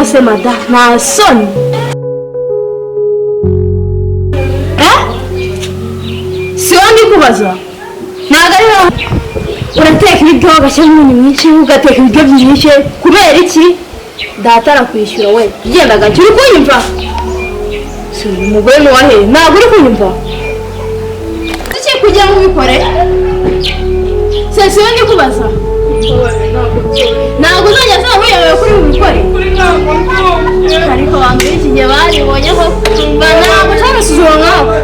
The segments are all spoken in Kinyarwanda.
Sema da na son sioni kubaza nagarira urateka ibiryo gashyiramo nyinshi ugateka ibiryo byinshi kubera iki datara kwishyura we genda gace uri kunyumva si umugore ni wahe ntabwo uri kunyumva iki kugira ngo ubikore se sioni kubaza ntabwo uzajya asaba wiyemewe kuri bubikore ariko bambere iki gihe baribonye ko ntabwo nshaka gusuzuma nkawe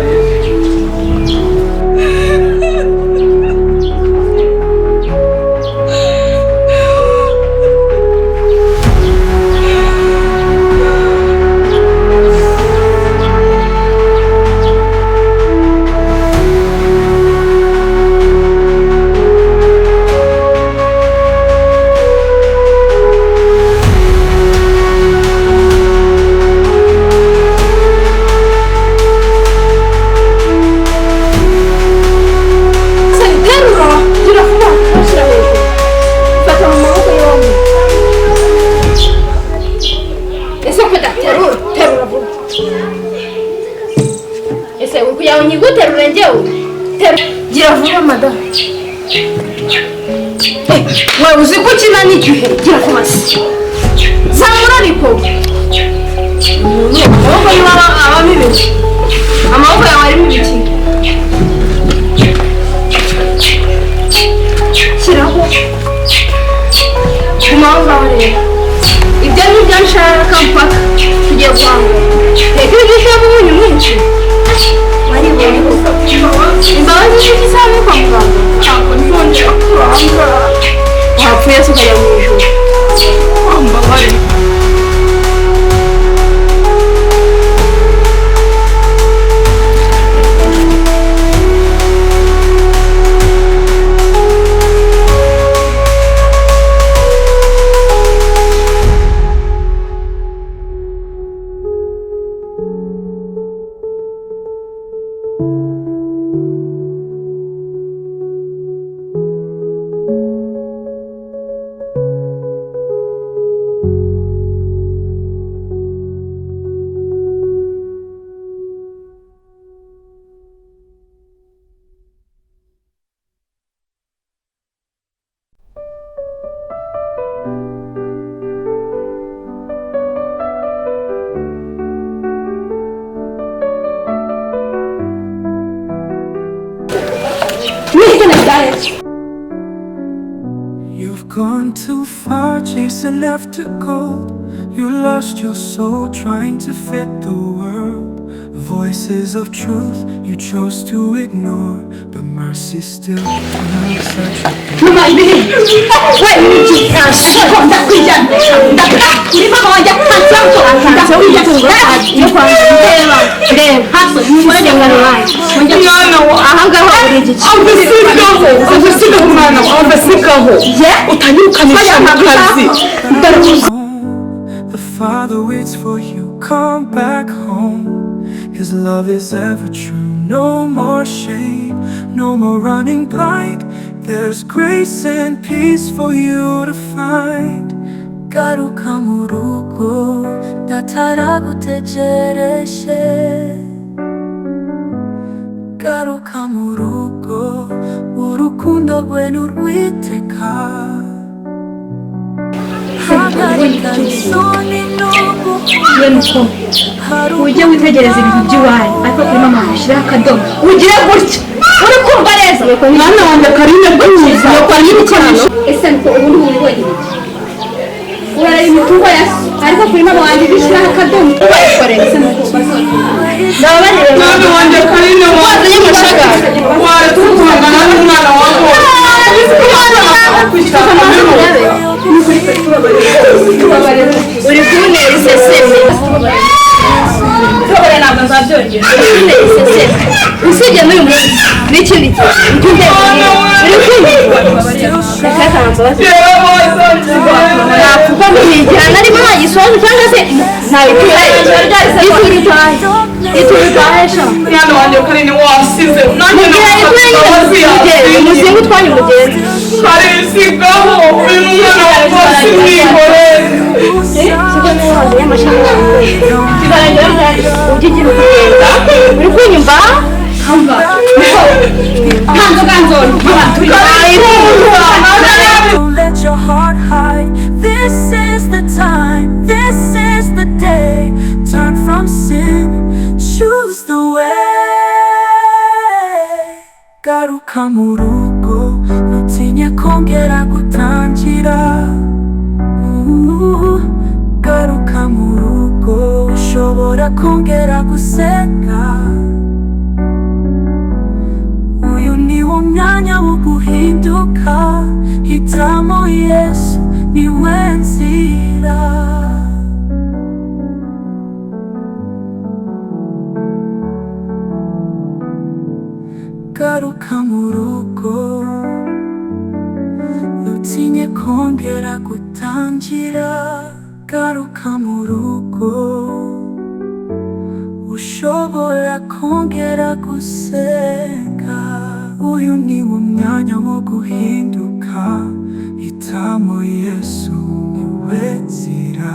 wewe uzi ko ukina n'igihe gira kumasi zamura ariko amaboko yawe abamo ibiki amaboko yawe arimo ibiki shyiraho gumaho ngaho rero ibyo ni ibyo nshaka mpaka tugiye guhanga reka ibyo ushyiramo umunyu mwinshi waribonye ko imbabazi z'iki isaha yo kwa muganga ntabwo nzongera kuranga wapfuye se ukajya mu ijuru wambabare You've gone too far chasing after gold. You lost your soul trying to fit the world. Voices of truth you chose to ignore, but mercy still knocks at your door. The Father waits for you, come back home. His love is ever true, no more shame, no more running blind. There's grace and peace for you to find. Garuka murugo, nataragutegereje. Garuka murugo, urukundo rwe nurwiteka. ujye witegereza ibintu by'iwanyu ariko kuri mama mushyiraho akadomo ugire gutya uri kumva neza mwana wanjye Karine rw'imyiza yakora n'ibicano ese niko ubundi ubibonye urara imitungo ya so ariko kuri mama wanjye bishyiraho akadomo ubayikorera ese niko ndababarira mwana wanjye Karine wazanye amashaga waje tukuvugana n'umwana wawe uri kubonera iseseme tubone ntabwo nzabyongera uri kubonera iseseme usibye n'uyu munsi n'ikindi kintu uri kumva nakuva muhigira narimo nagisoza cyangwa se ntabitura itubitahisha mwana wanjye Karine wasize nanjye umuzinga utwanya umugenzi hari isigaho uyu mwana wawe wasimwihore ugigira ukugenda uri kunyumva Don't let your heart hide. This is the time, this is the day. Turn from sin, choose the way. Garuka mu rugo, ntutinye kongera gutangira. Garuka mu rugo, ushobora kongera guseka. Uyu ni wo mwanya wo guhinduka, hitamo Yesu niwe nzira. Garuka mu rugo, ntutinye kongera gutangira. Garuka mu rugo, ushobora kongera gusenga. Uyu ni wo mwanya wo guhinduka, hitamo Yesu niwe nzira.